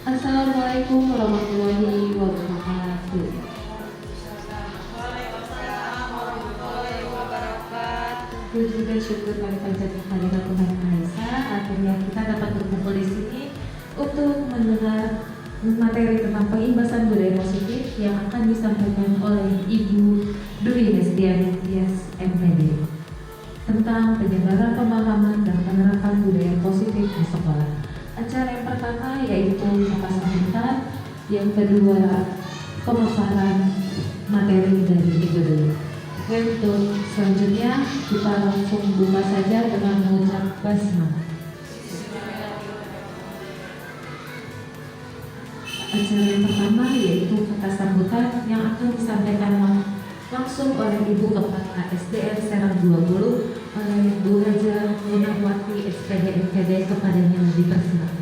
Assalamualaikum warahmatullahi wabarakatuh. Puji dan syukur kami panjatkan kehadirat Tuhan Maha Esa. Akhirnya kita dapat berkumpul di sini untuk mendengar materi tentang pengimbasan budaya positif yang akan disampaikan oleh Ibu Dwi Hestiani Tias MPD tentang penyebaran pemahaman dan penerapan budaya positif di sekolah. Acara yang pertama yaitu kata sambutan, yang kedua pemaparan materi dari Ibu Dwi. Untuk selanjutnya kita langsung buka saja dengan mengucap basmalah. Acara yang pertama yaitu kata sambutan yang akan disampaikan langsung oleh Ibu Kepala SDN Serang 20 oleh Bu Haja Munawati SPD MPD. Kepadanya dipersilakan.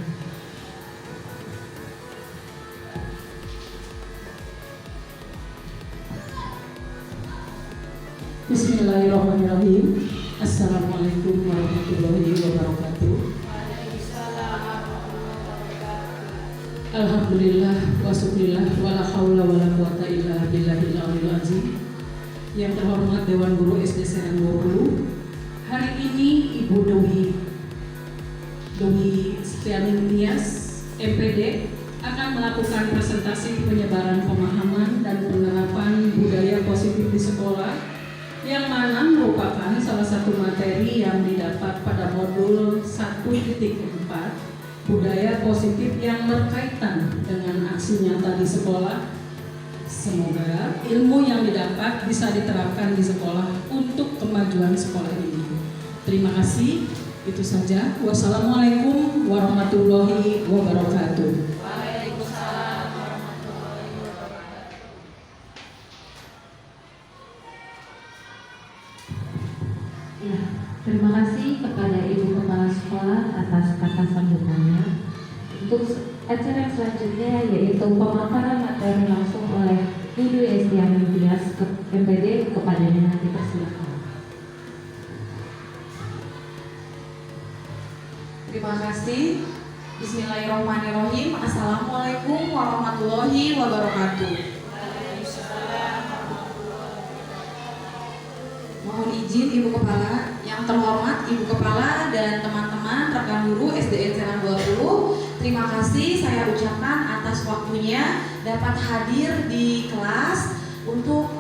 Bismillahirrahmanirrahim. Assalamualaikum warahmatullahi wabarakatuh. Alhamdulillah wa syukurillah wa la haula wa la quwata illa billahil aliyil azim. Yang terhormat Dewan Guru SD Serang 20, hari ini Ibu Dwi Hestiani Tias MPD akan melakukan presentasi penyebaran pemahaman dan penerapan budaya positif di sekolah, yang mana merupakan salah satu materi yang didapat pada modul 1.4 budaya positif yang berkaitan dengan aksi nyata di sekolah. Semoga ilmu yang didapat bisa diterapkan di sekolah untuk kemajuan sekolah ini. Terima kasih. Itu saja. Wassalamualaikum warahmatullahi wabarakatuh. Ya, terima kasih kepada Ibu Kepala Sekolah atas kata sambutannya. Untuk acara yang selanjutnya yaitu pemaparan materi langsung oleh Ibu Dwi Hestiani Tias MPD. Kepadanya dipersilakan. Terima kasih. Bismillahirrahmanirrahim. Assalamualaikum warahmatullahi wabarakatuh. Mohon izin Ibu Kepala, yang terhormat Ibu Kepala dan teman-teman rekan guru SDN Serang 20, terima kasih saya ucapkan atas waktunya dapat hadir di kelas untuk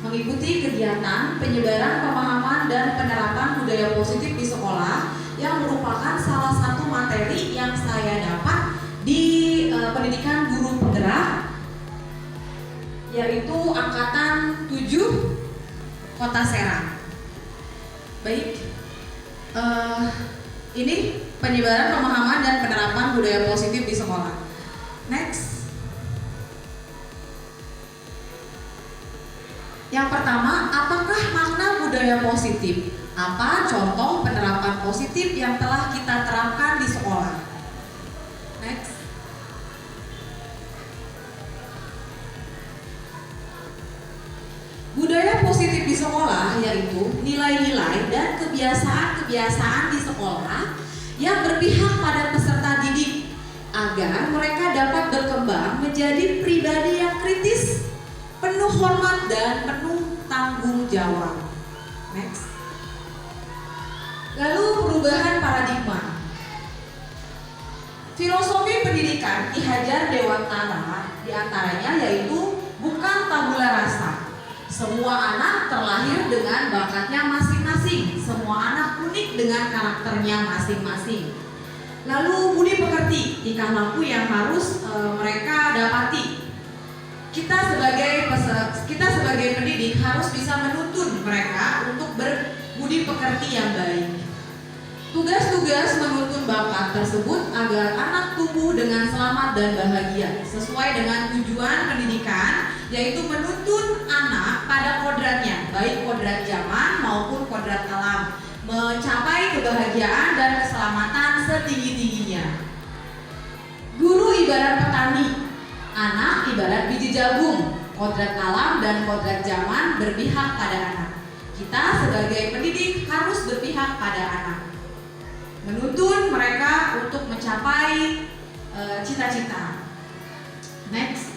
mengikuti kegiatan penyebaran pemahaman dan penerapan budaya positif di sekolah, yang merupakan salah satu materi yang saya dapat di pendidikan guru penggerak, yaitu angkatan 7 Kota Serang. Baik, ini penyebaran pemahaman dan penerapan budaya positif di sekolah. Next. Yang pertama, apakah makna budaya positif? Apa contoh penerapan positif yang telah kita terapkan di sekolah? Next. Budaya positif di sekolah yaitu nilai-nilai dan kebiasaan-kebiasaan di sekolah yang berpihak pada peserta didik agar mereka dapat berkembang menjadi pribadi yang kritis, penuh hormat dan penuh tanggung jawab. Next. Lalu perubahan paradigma. Filosofi pendidikan Ki Hajar Dewantara diantaranya yaitu bukan tabula rasa. Semua anak terlahir dengan bakatnya masing-masing. Semua anak unik dengan karakternya masing-masing. Lalu budi pekerti, tingkah laku yang harus mereka dapati. Kita sebagai pendidik harus bisa menuntun mereka untuk berbudi pekerti yang baik. Tugas-tugas menuntun bakat tersebut agar anak tumbuh dengan selamat dan bahagia sesuai dengan tujuan pendidikan, yaitu menuntun anak pada kodratnya, baik kodrat zaman maupun kodrat alam, mencapai kebahagiaan dan keselamatan setinggi-tingginya. Guru ibarat petani, anak ibarat biji jagung, kodrat alam dan kodrat zaman berpihak pada anak. Kita sebagai pendidik harus berpihak pada anak, menuntun mereka untuk mencapai cita-cita. Next,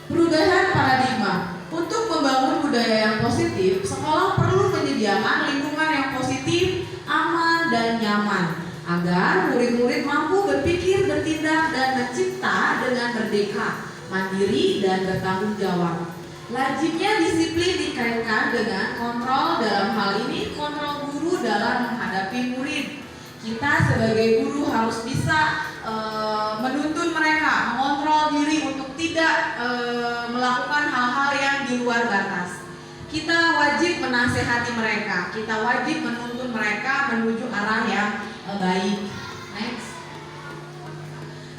perubahan paradigma. Untuk membangun budaya yang positif, sekolah perlu menyediakan lingkungan yang positif, aman, dan nyaman agar murid-murid mampu berpikir, bertindak, dan mencipta dengan merdeka, mandiri, dan bertanggung jawab. Lazimnya disiplin dikaitkan dengan kontrol, dalam hal ini kontrol guru dalam menghadapi murid. Kita sebagai guru harus bisa menuntun mereka, mengontrol diri untuk tidak melakukan hal-hal yang di luar batas. Kita wajib menasehati mereka, kita wajib menuntun mereka menuju arah yang baik. Next.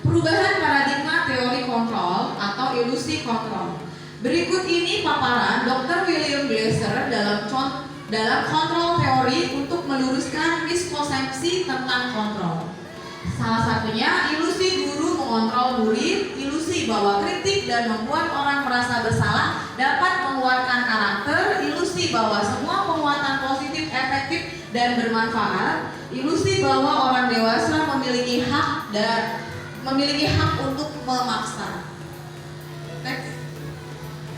Perubahan paradigma teori kontrol atau ilusi kontrol. Berikut ini paparan Dr. William Glasser dalam kontrol teori untuk meluruskan miskonsepsi tentang kontrol. Salah satunya ilusi guru mengontrol murid, ilusi bahwa kritik dan membuat orang merasa bersalah dapat menguatkan karakter, ilusi bahwa semua penguatan positif efektif dan bermanfaat, ilusi bahwa orang dewasa memiliki hak untuk memaksa. Next.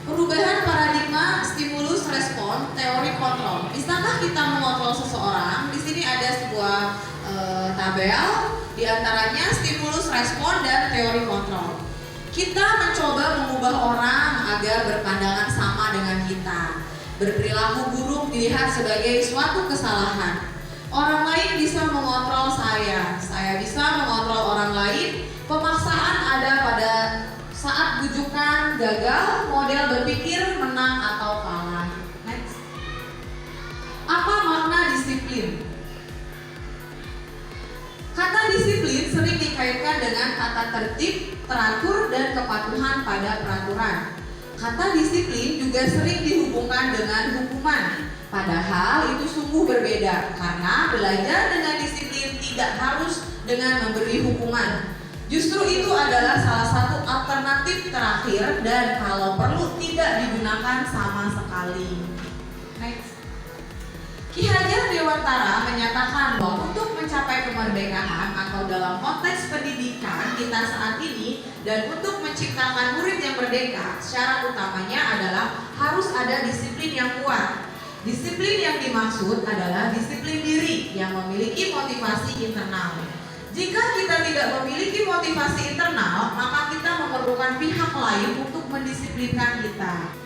Perubahan paradigma stimulus respon teori kontrol. Bisakah kita mengontrol seseorang? Di sini ada sebuah tabel, diantaranya stimulus respon dan teori kontrol. Kita mencoba mengubah orang agar berpandangan sama dengan kita. Berperilaku buruk dilihat sebagai suatu kesalahan. Orang lain bisa mengontrol saya bisa mengontrol orang lain. Pemaksaan ada pada saat bujukan gagal, model berpikir menang atau kalah. Next. Apa makna disiplin? Kata disiplin sering dikaitkan dengan tata tertib, teratur, dan kepatuhan pada peraturan. Kata disiplin juga sering dihubungkan dengan hukuman. Padahal itu sungguh berbeda, karena belajar dengan disiplin tidak harus dengan memberi hukuman. Justru itu adalah salah satu alternatif terakhir dan kalau perlu tidak digunakan sama sekali. Next. Ki Hajar Dewantara menyatakan bahwa untuk mencapai kemerdekaan atau dalam konteks pendidikan kita saat ini dan untuk menciptakan murid yang merdeka, syarat utamanya adalah harus ada disiplin yang kuat. Disiplin yang dimaksud adalah disiplin diri yang memiliki motivasi internal. Jika kita tidak memiliki motivasi internal, maka kita memerlukan pihak lain untuk mendisiplinkan kita.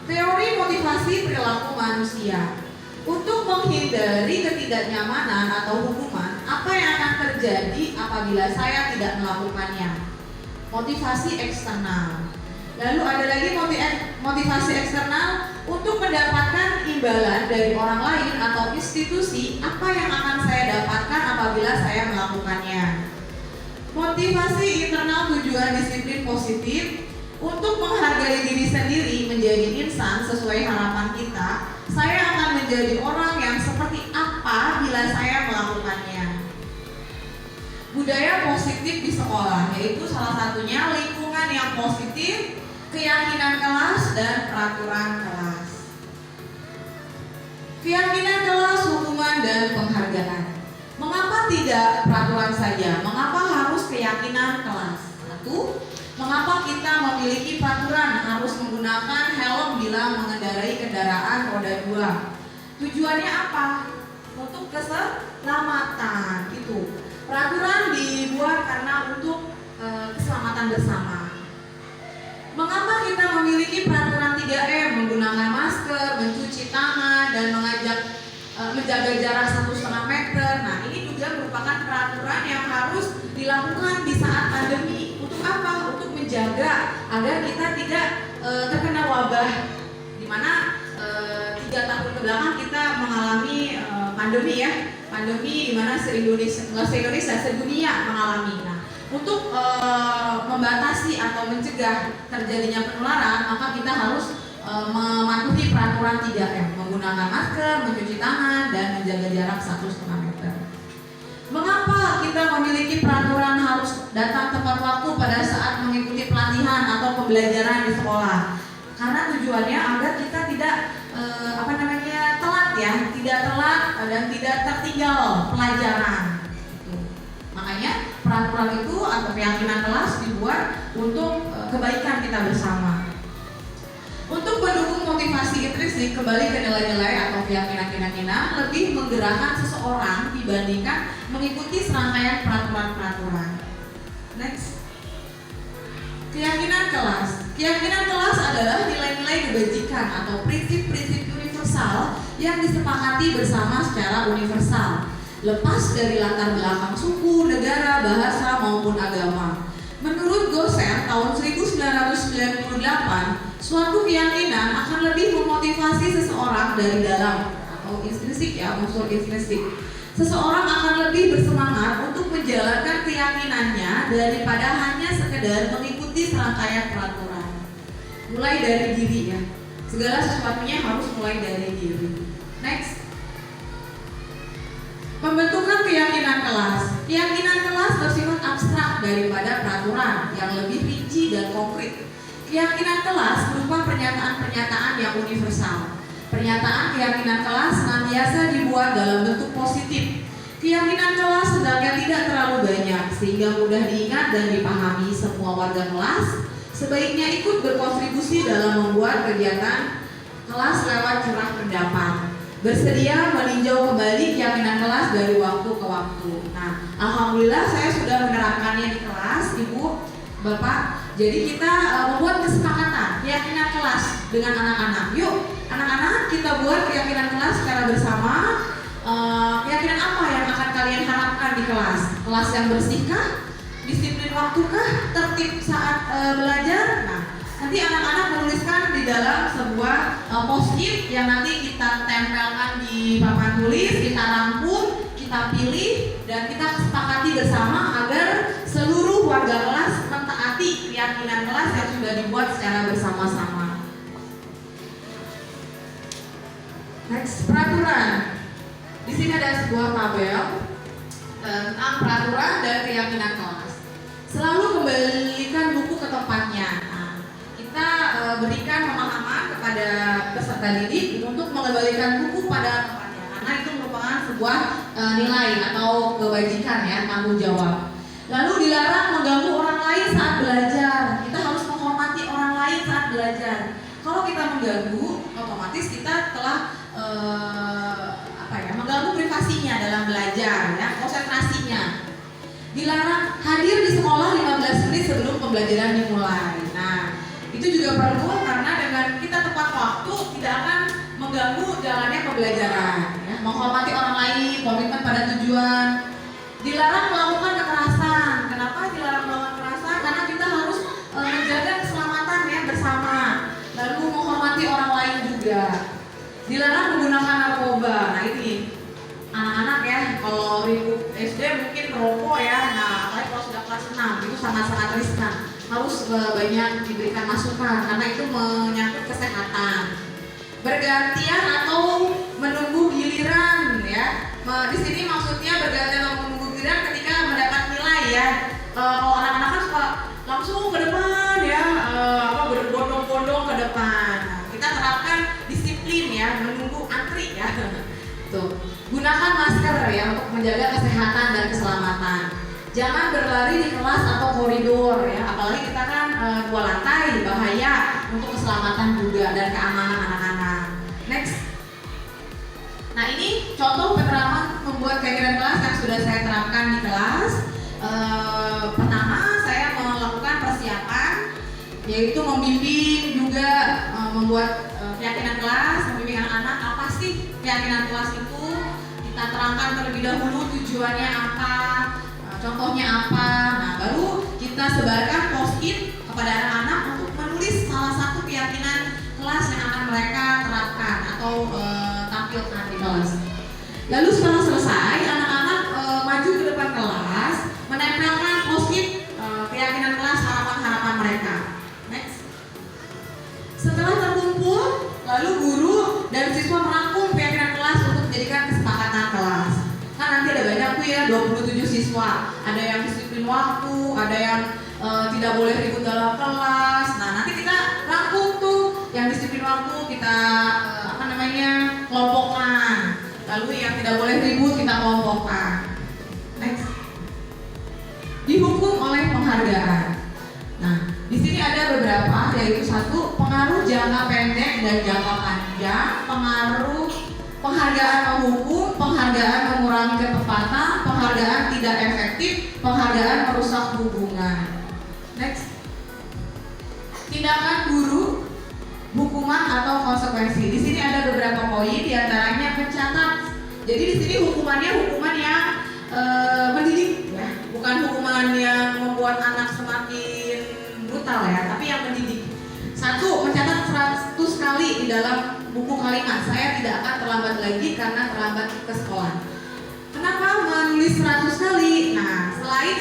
Teori motivasi perilaku manusia. Untuk menghindari ketidaknyamanan atau hukuman, apa yang akan terjadi apabila saya tidak melakukannya? Motivasi eksternal. Lalu ada lagi motivasi eksternal untuk mendapatkan imbalan dari orang lain atau institusi. Apa yang akan saya dapatkan apabila saya melakukannya? Motivasi internal tujuan disiplin positif untuk menghargai diri sendiri menjadi insan sesuai harapan kita. Saya akan menjadi orang yang seperti apa bila saya melakukannya. Budaya positif di sekolah, yaitu salah satunya lingkungan yang positif, keyakinan kelas, dan peraturan kelas. Keyakinan kelas, hukuman, dan penghargaan. Mengapa tidak peraturan saja? Mengapa harus keyakinan kelas? Satu, mengapa kita memiliki peraturan harus menggunakan helm bila mengendarai kendaraan roda 2? Tujuannya apa? Untuk keselamatan. Itu. Peraturan dibuat karena untuk keselamatan bersama. Mengapa kita memiliki peraturan 3M, menggunakan masker, mencuci tangan, dan menjaga jarak 1,5 meter? Nah, ini juga merupakan peraturan yang harus dilakukan di saat pandemi. Untuk apa? Untuk menjaga agar kita tidak terkena wabah. Dimana 3 tahun kebelakang kita mengalami pandemi ya. Pandemi dimana se-Indonesia, sedunia mengalami. Nah, untuk membatasi atau mencegah terjadinya penularan, maka kita harus mematuhi peraturan 3M, menggunakan masker, mencuci tangan, dan menjaga jarak 1,5 meter. Mengapa kita memiliki peraturan harus datang tepat waktu pada saat mengikuti pelatihan atau pembelajaran di sekolah? Karena tujuannya agar kita tidak telat ya, tidak telat dan tidak tertinggal pelajaran. Makanya peraturan itu atau keyakinan kelas dibuat untuk kebaikan kita bersama. Untuk mendukung motivasi intrinsik, kembali ke nilai-nilai atau keyakinan-keyakinan lebih menggerakkan seseorang dibandingkan mengikuti serangkaian peraturan-peraturan. Next. Keyakinan kelas. Keyakinan kelas adalah nilai-nilai kebajikan atau prinsip-prinsip universal yang disepakati bersama secara universal, lepas dari latar belakang suku, negara, bahasa, maupun agama. Menurut Gosser tahun 1998, suatu keyakinan akan lebih memotivasi seseorang dari dalam atau intrinsik ya, unsur intrinsik. Seseorang akan lebih bersemangat untuk menjalankan keyakinannya daripada hanya sekedar mengikuti serangkaian peraturan. Mulai dari diri ya. Segala sesuatunya harus mulai dari diri. Next. Pembentukan keyakinan kelas. Keyakinan kelas bersifat abstrak daripada peraturan yang lebih rinci dan konkret. Keyakinan kelas berupa pernyataan-pernyataan yang universal. Pernyataan keyakinan kelas senantiasa dibuat dalam bentuk positif. Keyakinan kelas sebenarnya tidak terlalu banyak sehingga mudah diingat dan dipahami semua warga kelas. Sebaiknya ikut berkontribusi dalam membuat kegiatan kelas lewat curah pendapat. Bersedia meninjau kembali keyakinan kelas dari waktu ke waktu. Nah, alhamdulillah saya sudah menerapkannya di kelas, Ibu, Bapak. Jadi kita membuat kesepakatan keyakinan kelas dengan anak-anak. Yuk, anak-anak kita buat keyakinan kelas secara bersama. Keyakinan apa yang akan kalian harapkan di kelas? Kelas yang bersihkah? Disiplin waktukah? Tertib saat belajar? Nah, nanti anak-anak menuliskan di dalam sebuah post-it yang nanti kita tempelkan di papan tulis, kita rangkum, kita pilih, dan kita kesepakati bersama agar seluruh warga kelas mentaati keyakinan kelas yang sudah dibuat secara bersama-sama. Next, peraturan. Di sini ada sebuah tabel tentang peraturan dan keyakinan kelas. Selalu kembalikan buku ke tempatnya. Nah, kita berikan pemahaman kepada peserta didik untuk mengembalikan buku pada tempatnya, karena itu merupakan sebuah nilai atau kewajiban ya, tanggung jawab. Lalu dilarang mengganggu orang lain saat belajar. Kita harus menghormati orang lain saat belajar. Kalau kita mengganggu, otomatis kita telah mengganggu privasinya dalam belajar ya, konsentrasinya. Dilarang hadir di sekolah 15 menit sebelum pembelajaran dimulai. Nah, itu juga perlu karena dengan kita tepat waktu tidak akan mengganggu jalannya pembelajaran ya. Menghormati orang lain, komitmen pada tujuan. Dilarang melakukan kekerasan. Kenapa dilarang melakukan kekerasan? Karena kita harus menjaga keselamatan ya bersama. Lalu menghormati orang lain juga. Dilarang menggunakan narkoba. Nah, ini anak-anak ya, kalau di SD mungkin merokok ya. Nah, apalagi kalau sudah kelas 6 itu sangat-sangat riskan. Harus banyak diberikan masukan karena itu menyangkut kesehatan. Bergantian atau menunggu giliran ya. Di sini maksudnya bergantian atau menunggu giliran ketika mendapat nilai ya. Kalau anak-anak kan suka langsung ke depan ya, berbondong-bondong ke depan. Nah, kita terapkan disiplin ya, menunggu antri ya. Tuh. Gunakan masker ya untuk menjaga kesehatan dan keselamatan. Jangan berlari di kelas atau koridor ya, apalagi kita kan 2 lantai, bahaya untuk keselamatan juga dan keamanan anak-anak. Next. Nah, ini contoh penerapan membuat keyakinan kelas yang sudah saya terapkan di kelas. Pertama, saya melakukan persiapan, yaitu membimbing juga membuat keyakinan kelas, membimbing anak-anak apa sih keyakinan kelas itu. Kita terangkan terlebih dahulu tujuannya apa, contohnya apa. Nah, baru kita sebarkan post-it kepada anak-anak untuk menulis salah satu keyakinan kelas yang akan mereka terapkan atau tampilkan di kelas. Lalu setelah selesai, anak-anak maju ke depan kelas, menempelkan post-it keyakinan kelas, harapan-harapan mereka. Next. Setelah terkumpul, lalu guru dan siswa merangkum keyakinan kelas untuk menjadikan kesepakatan kelas. Kan nanti ada banyak tuh ya, 27 siswa. Ada yang disiplin waktu, ada yang tidak boleh ribut dalam kelas. Nah, nanti kita rangkum tuh yang disiplin waktu, kita kelompokkan. Lalu yang tidak boleh ribut kita kelompokkan. Next. penghargaan. Nah, di sini ada beberapa, yaitu satu, pengaruh jangka pendek dan jangka panjang, pengaruh penghargaan menghukum, penghargaan mengurangi ketepatan, penghargaan tidak efektif, penghargaan merusak hubungan. Next. Tindakan guru, hukuman atau konsekuensi. Di sini ada beberapa poin, diantaranya mencatat. Jadi di sini hukumannya hukuman yang mendidik, ya, bukan hukuman yang membuat anak semakin brutal ya, tapi yang mendidik. Satu, mencatat 100 kali di dalam buku kalimat. Saya tidak akan terlambat lagi karena terlambat ke sekolah. Kenapa menulis 100 kali? Nah, selain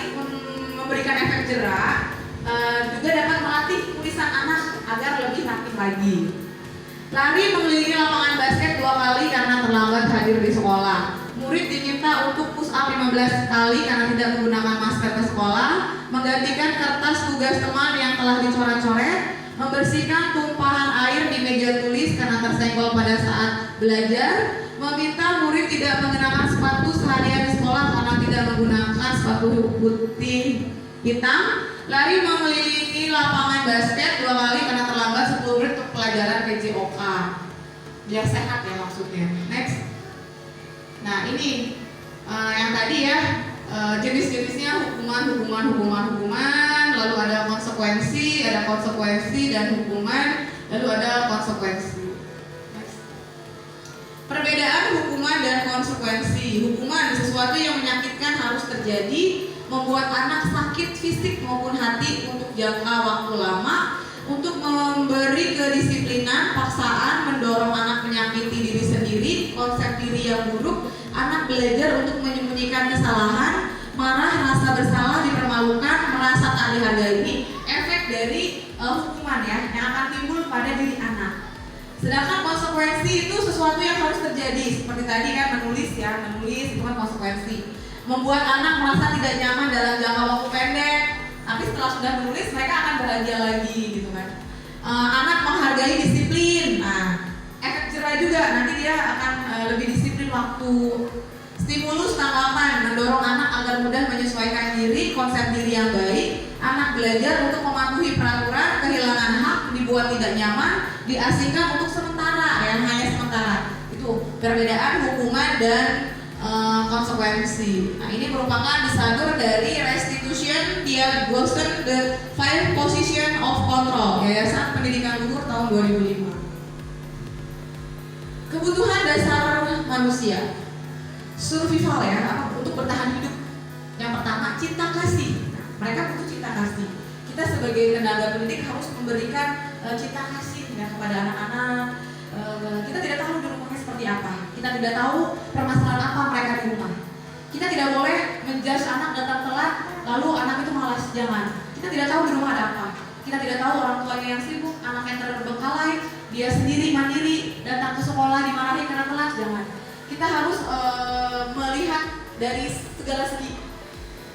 memberikan efek jerak, juga dapat melatih tulisan anak agar lebih rapi lagi. Lari mengelilingi lapangan basket 2 kali karena terlambat hadir di sekolah. Murid diminta untuk push up 15 kali karena tidak menggunakan masker ke sekolah. Menggantikan kertas tugas teman yang telah dicoret-coret. Membersihkan tumpahan air di meja tulis karena tersenggol pada saat belajar. Meminta murid tidak mengenakan sepatu seharian di sekolah karena tidak menggunakan sepatu putih hitam. Lari mengelilingi lapangan basket 2 kali karena terlambat 10 menit untuk pelajaran PJOK. Biar sehat ya maksudnya. Next. Nah ini yang tadi ya, jenis-jenisnya hukuman, lalu ada konsekuensi dan hukuman, lalu ada konsekuensi. Next. Perbedaan hukuman dan konsekuensi. Hukuman sesuatu yang menyakitkan harus terjadi, membuat anak sakit fisik maupun hati untuk jangka waktu lama, untuk memberi kedisiplinan, paksaan, mendorong anak menyakiti diri sendiri, konsep diri yang buruk, anak belajar untuk menyembunyikan kesalahan, marah, rasa bersalah, dipermalukan, merasa tak dihargai. Ini efek dari hukuman ya, yang akan timbul pada diri anak. Sedangkan konsekuensi itu sesuatu yang harus terjadi, seperti tadi kan menulis itu kan konsekuensi. Membuat anak merasa tidak nyaman dalam jangka waktu pendek, tapi setelah sudah menulis mereka akan bahagia lagi gitu kan. Anak menghargai disiplin, nah efek jerak juga, nanti dia akan lebih disiplin waktu. Stimulus tanggapan, mendorong anak agar mudah menyesuaikan diri, konsep diri yang baik. Anak belajar untuk mematuhi peraturan, kehilangan hak, dibuat tidak nyaman, diasingkan untuk sementara, yang hanya sementara. Itu perbedaan hukuman dan konsekuensi. Nah, ini merupakan disadur dari Restitution Dia Gosen The 5 Position of Control, Yayasan Pendidikan Luhur tahun 2005. Kebutuhan dasar manusia, survival ya, untuk bertahan hidup. Yang pertama, cinta kasih. Nah, mereka butuh cinta kasih. Kita sebagai tenaga pendidik harus memberikan cinta kasih ya kepada anak-anak. Kita tidak tahu di rumahnya seperti apa. Kita tidak tahu permasalahan apa mereka di rumah. Kita tidak boleh menjudge anak datang telat lalu anak itu malas, jangan. Kita tidak tahu di rumah ada apa. Kita tidak tahu orang tuanya yang sibuk, anak yang terbengkalai, dia sendiri mandiri datang ke sekolah dimarahin karena telat, jangan. Kita harus melihat dari segala segi.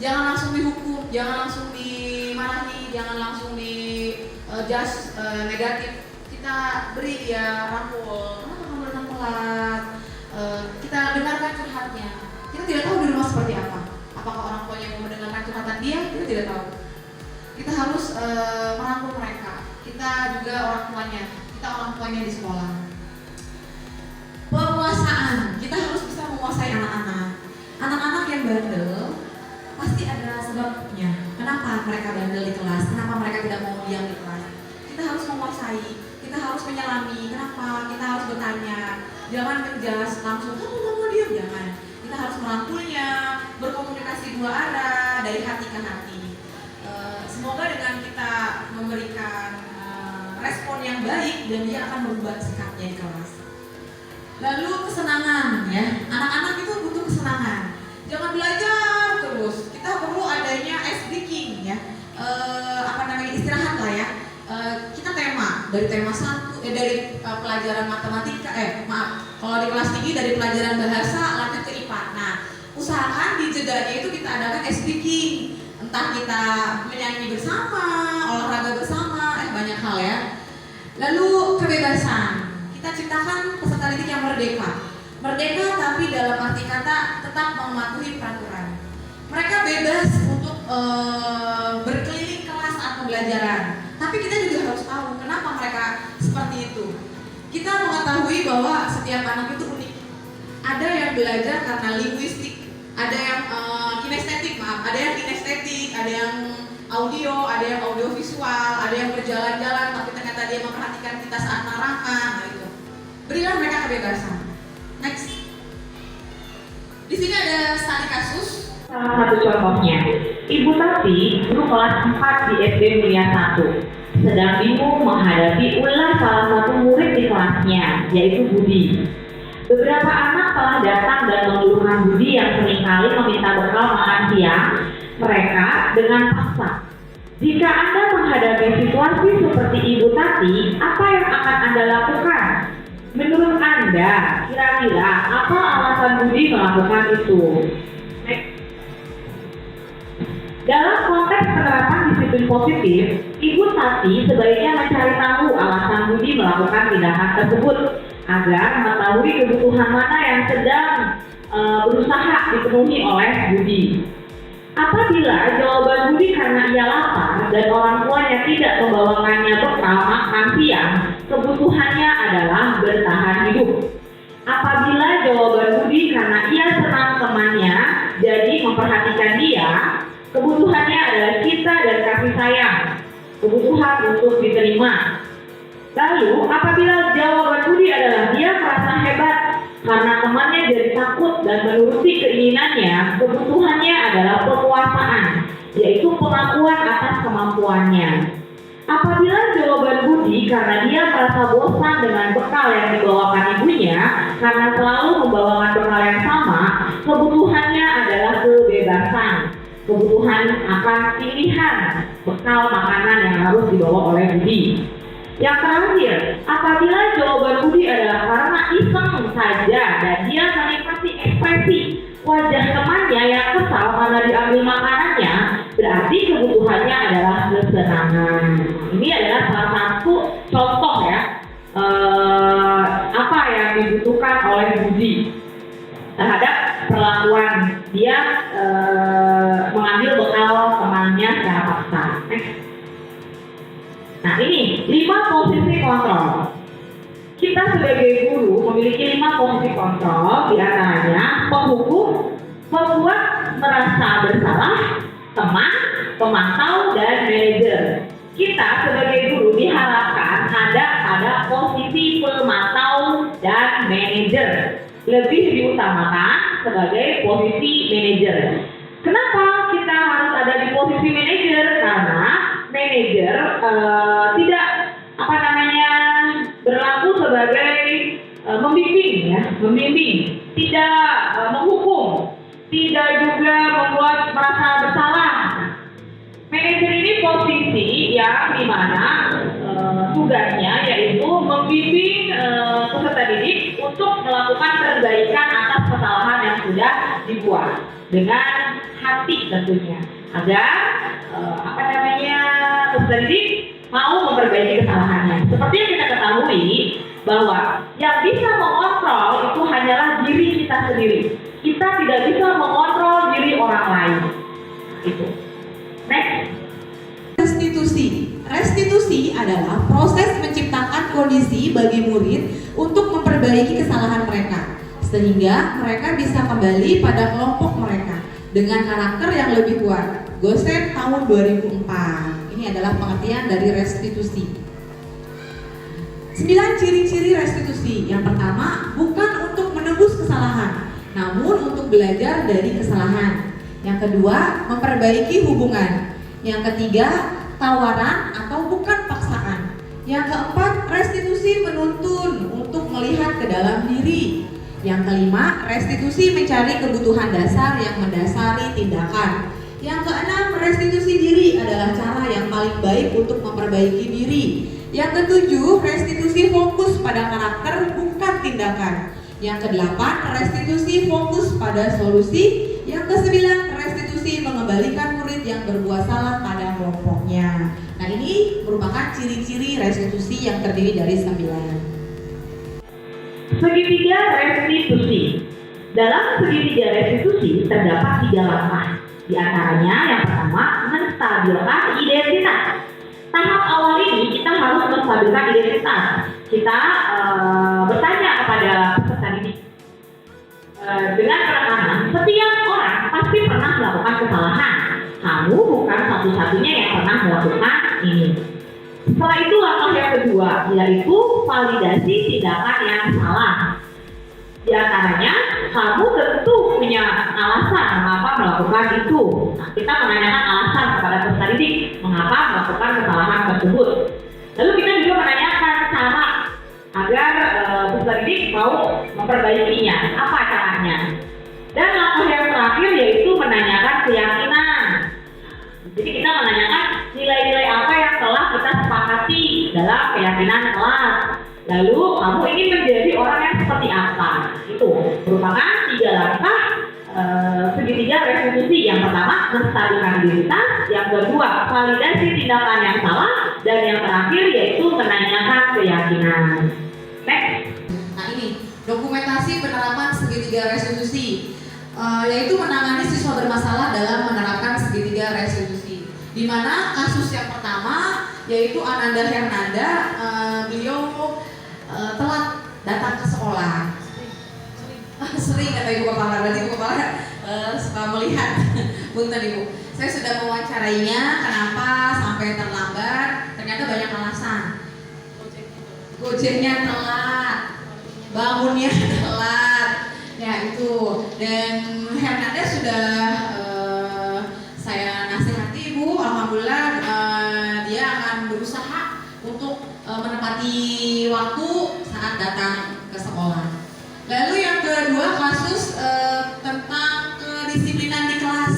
Jangan langsung dihukum, jangan langsung dimarahi, jangan langsung di judge negatif. Kita beri dia rangkul, kenapa kamu datang telat? Kita dengarkan curhatnya. Kita tidak tahu di rumah seperti apa. Apakah orang tuanya mau mendengarkan curhatan dia? Kita tidak tahu. Kita harus merangkul mereka. Kita juga orang tuanya di sekolah. Penguasaan, kita harus bisa menguasai anak-anak. Anak-anak yang bandel pasti ada sebabnya. Kenapa mereka bandel di kelas? Kenapa mereka tidak mau diam di kelas? Kita harus menguasai. Kita harus menyelami, kenapa? Kita harus bertanya, jangan menjas langsung, kamu mau diam, jangan. Kita harus merangkulnya, berkomunikasi dua arah, dari hati ke hati. Semoga dengan kita memberikan respon yang baik, dan dia akan merubah sikapnya di kelas. Lalu kesenangan, ya, anak-anak itu butuh kesenangan. Jangan belajar terus, kita perlu adanya ice breaking, ya, istirahat lah ya. Kita dari tema 1 dari pelajaran matematika, kalau di kelas tinggi dari pelajaran bahasa lanjut ke IPA. Nah, usahakan di jedanya itu kita adakan ice breaking, entah kita menyanyi bersama, olahraga bersama, banyak hal ya. Lalu kebebasan, kita ciptakan peserta didik yang merdeka tapi dalam arti kata tetap mematuhi peraturan. Mereka bebas untuk berkelas Tapi kita juga harus tahu kenapa mereka seperti itu. Kita mengetahui bahwa setiap anak itu unik. Ada yang belajar karena linguistik, ada yang kinestetik, ada yang kinestetik, ada yang audio, ada yang audiovisual, ada yang berjalan-jalan tapi ternyata dia memperhatikan kita saat makan, gitu. Berilah mereka kebebasan. Next. Di sini ada studi kasus. Salah satu contohnya, Ibu Tati guru kelas 4 di SD Mulia 1 sedang bingung menghadapi ulah salah satu murid di kelasnya, yaitu Budi. Beberapa anak telah datang dan mengeluhkan Budi yang seringkali meminta bekal makan siang mereka dengan paksa. Jika Anda menghadapi situasi seperti Ibu Tati, apa yang akan Anda lakukan? Menurut Anda, kira-kira apa alasan Budi melakukan itu? Dalam konteks penerapan disiplin positif, Ibu Tati sebaiknya mencari tahu alasan Budi melakukan tindakan tersebut agar mengetahui kebutuhan mana yang sedang berusaha dipenuhi oleh Budi. Apabila jawaban Budi karena ia lapar dan orang tuanya tidak membawakannya bekal makan siang, kebutuhannya adalah bertahan hidup. Apabila jawaban Budi karena ia senang temannya, jadi memperhatikan dia, kebutuhannya adalah cinta dan kasih sayang, kebutuhan untuk diterima. Lalu, apabila jawaban Budi adalah dia merasa hebat karena temannya jadi takut dan menuruti keinginannya, kebutuhannya adalah penguasaan, yaitu pengakuan atas kemampuannya. Apabila jawaban Budi karena dia merasa bosan dengan bekal yang dibawakan ibunya karena selalu membawakan bekal yang sama, kebutuhannya adalah kebebasan. Kebutuhan akan pilihan bekal makanan yang harus dibawa oleh Budi. Yang terakhir, apabila jawaban Budi adalah karena iseng saja dan dia menikmati ekspresi wajah temannya yang kesal karena diambil makanannya, berarti kebutuhannya adalah kesenangan. Ini adalah salah satu contoh ya, apa yang dibutuhkan oleh Budi terhadap perlakuan dia mengambil bekal temannya secara paksa. Nah ini 5 posisi kontrol. Kita sebagai guru memiliki 5 posisi kontrol, diantaranya penghukum, membuat merasa bersalah, teman, pemantau, dan manajer. Kita sebagai guru diharapkan ada pada posisi pemantau dan manajer, lebih diutamakan sebagai posisi manajer. Kenapa kita harus ada di posisi manajer? Karena manajer tidak berlaku sebagai membimbing, tidak menghukum, tidak juga membuat merasa bersalah. Manajer ini posisi yang dimana tugasnya yaitu membimbing peserta didik untuk melakukan perbaikan atas kesalahan yang sudah dibuat dengan hati tentunya, agar peserta didik mau memperbaiki kesalahannya. Seperti yang kita ketahui bahwa yang bisa mengontrol itu hanyalah diri kita sendiri. Kita tidak bisa mengontrol diri orang lain. Itu. Next. Restitusi adalah proses menciptakan kondisi bagi murid untuk memperbaiki kesalahan mereka, sehingga mereka bisa kembali pada kelompok mereka dengan karakter yang lebih kuat. Gosen tahun 2004. Ini adalah pengertian dari restitusi. 9 ciri-ciri restitusi. Yang pertama, bukan untuk menebus kesalahan, namun untuk belajar dari kesalahan. Yang kedua, memperbaiki hubungan. Yang ketiga, tawaran atau bukan paksaan. Yang keempat, restitusi menuntun untuk melihat ke dalam diri. Yang kelima, restitusi mencari kebutuhan dasar yang mendasari tindakan. Yang keenam, restitusi diri adalah cara yang paling baik untuk memperbaiki diri. Yang ketujuh, restitusi fokus pada karakter bukan tindakan. Yang kedelapan, restitusi fokus pada solusi. Yang kesembilan, restitusi mengembalikan murid yang berbuat salah pada kelompoknya. Nah, ini merupakan ciri-ciri restitusi yang terdiri dari 9. Segitiga restitusi. Dalam segitiga restitusi terdapat 3 langkah. Di antaranya yang pertama, menstabilkan identitas. Tahap awal ini kita harus menstabilkan identitas. Kita bertanya kepada peserta didik dengan penekanan, setiap orang pasti pernah melakukan kesalahan. Kamu bukan satu-satunya yang pernah melakukan ini. Setelah itu langkah yang kedua, yaitu validasi tindakan yang salah. Di antaranya, kamu tentu punya alasan mengapa melakukan itu. Nah, kita menanyakan alasan kepada peserta didik mengapa melakukan kesalahan tersebut. Lalu kita juga menanyakan cara agar peserta didik mau memperbaikinya. Apa caranya? Dan langkah yang terakhir yaitu menanyakan keyakinan. Jadi kita menanyakan nilai-nilai apa yang telah kita sepakati dalam keyakinan kelas. Lalu kamu ingin menjadi orang yang seperti apa? Itu merupakan 3 langkah segitiga restitusi. Yang pertama, menstabilkan identitas. Yang kedua, validasi tindakan yang salah. Dan yang terakhir yaitu menanyakan keyakinan. Next. Nah ini, dokumentasi penerapan segitiga restitusi, yaitu menangani siswa bermasalah dalam menerapkan segitiga restitusi. Di mana kasus yang pertama yaitu Ananda Hernanda, beliau telat datang ke sekolah. Sering kata Ibu Kepala, berarti Ibu Kepala suka melihat. Punten Ibu, saya sudah mewawancarainya kenapa sampai terlambat. Ternyata banyak alasan. Gojeknya telat, bangunnya telat, ya itu. Dan Hernanda sudah saya nasihati Ibu, alhamdulillah dia akan berusaha untuk menepati waktu saat datang ke sekolah. Lalu yang kedua, kasus tentang kedisiplinan di kelas.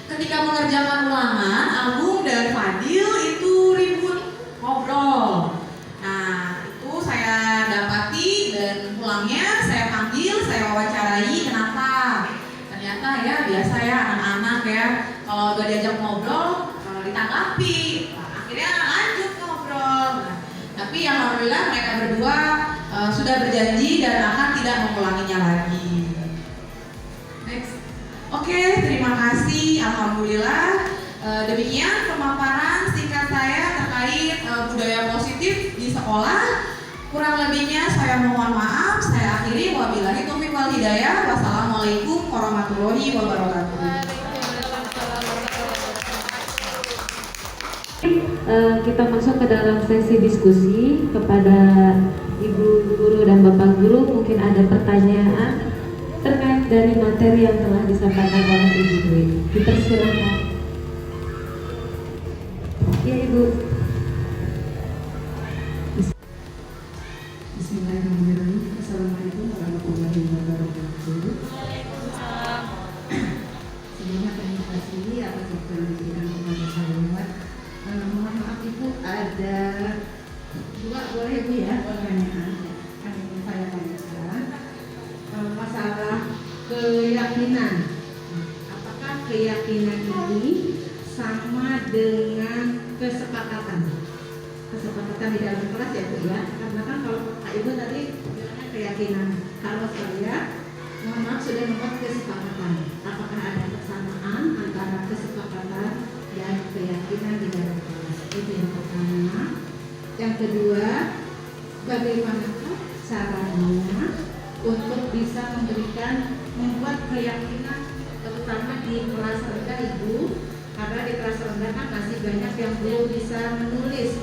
Ketika mengerjakan ulangan, Agung dan Fadil itu ribut ngobrol. Nah, itu saya dapati dan pulangnya saya panggil, saya wawancarai kenapa. Ternyata ya biasa ya anak-anak ya, kalau udah diajak ngobrol ditanggapi. Nah, akhirnya lanjut ngobrol. Nah, tapi alhamdulillah mereka berdua sudah berjanji dan akan tidak mengulanginya lagi. Next. Oke, terima kasih. Alhamdulillah. Demikian pemaparan singkat saya terkait budaya positif di sekolah. Kurang lebihnya saya mohon maaf. Saya akhiri. Wabillahi taufiq wal hidayah. Wassalamualaikum warahmatullahi wabarakatuh. Kita masuk ke dalam sesi diskusi. Kepada Ibu Guru dan Bapak Guru, mungkin ada pertanyaan terkait dari materi yang telah disampaikan oleh Ibu Dwi. Dipersilakan. Ya Ibu. Bismillahirrahmanirrahim. Assalamualaikum warahmatullahi wabarakatuh. Sebelumnya terima kasih atas waktu yang diberikan kepada saya. Mohon maaf Ibu, ada 2 boleh Bu ya pertanyaan yang ingin saya tanyakan. Masalah keyakinan. Apakah keyakinan ini sama dengan kesepakatan? Kesepakatan di dalam kelas ya Bu ya. Karena kan kalau Kak Ibu tadi bilangnya keyakinan, kalau saya mohon maaf sudah membuat kesepakatan. Apakah ada kesamaan antara kesepakatan dan keyakinan di dalam kelas? Itu yang pertama. Yang kedua, bagaimanakah caranya untuk bisa membuat keyakinan terutama di kelas rendah Ibu, karena di kelas rendah kan masih banyak yang belum bisa menulis.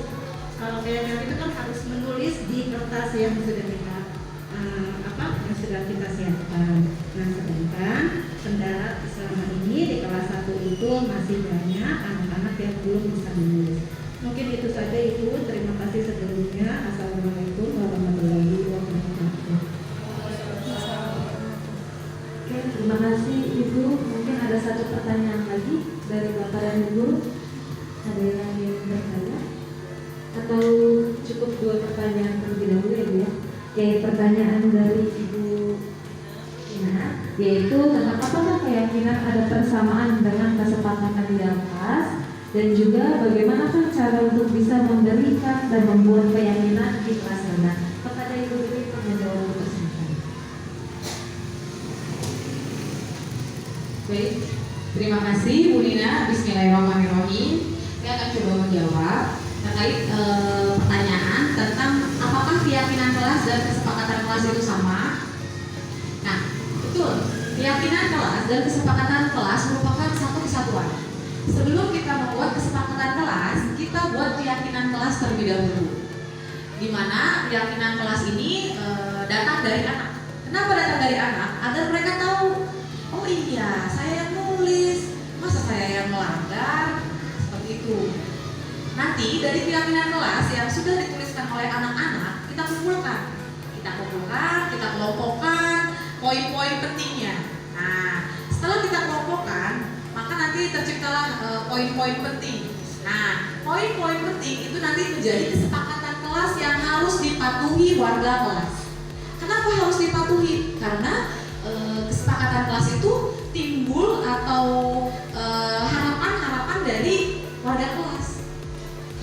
Kalau keyakinan itu kan harus menulis di kertas yang sudah kita yang sudah kita siapkan. Nah, sedangkan kendala selama ini di kelas 1 itu masih banyak anak-anak yang belum bisa menulis. Mungkin itu saja Ibu. Terima kasih sebelumnya. Assalamualaikum warahmatullahi wabarakatuh. Oke, terima kasih Ibu. Mungkin ada satu pertanyaan lagi dari Bapak dan Ibu. Ada yang ingin bertanya? Atau cukup 2 pertanyaan terlebih dahulu ya Bu ya? Oke, pertanyaan dari Ibu Ina, yaitu tentang apakah keyakinan ada persamaan dengan kesepakatan di dalam kelas, dan juga bagaimanakah cara untuk bisa memberikan dan membuat keyakinan di kelas rendah. Kepada Ibu Dwi menjawab tersebut. Baik, terima kasih Bu Nina. Bismillahirrahmanirrahim. Saya akan coba menjawab. terkait pertanyaan tentang apakah keyakinan kelas dan kesepakatan kelas itu sama. Nah, betul. Keyakinan kelas dan kesepakatan kelas merupakan satu kesatuan. Sebelum kita membuat kesepakatan kelas, kita buat keyakinan kelas terlebih dahulu. Di mana keyakinan kelas ini datang dari anak. Kenapa datang dari anak? Agar mereka tahu, oh iya, saya yang nulis, masa saya yang melanggar, seperti itu. Nanti dari keyakinan kelas yang sudah dituliskan oleh anak-anak, kita kumpulkan, kita kelompokkan poin-poin pentingnya. Nah, setelah kita kelompokkan, maka nanti terciptalah poin-poin penting. Nah, poin-poin penting itu nanti menjadi kesepakatan kelas yang harus dipatuhi warga kelas. Kenapa harus dipatuhi? Karena kesepakatan kelas itu timbul atau harapan-harapan dari warga kelas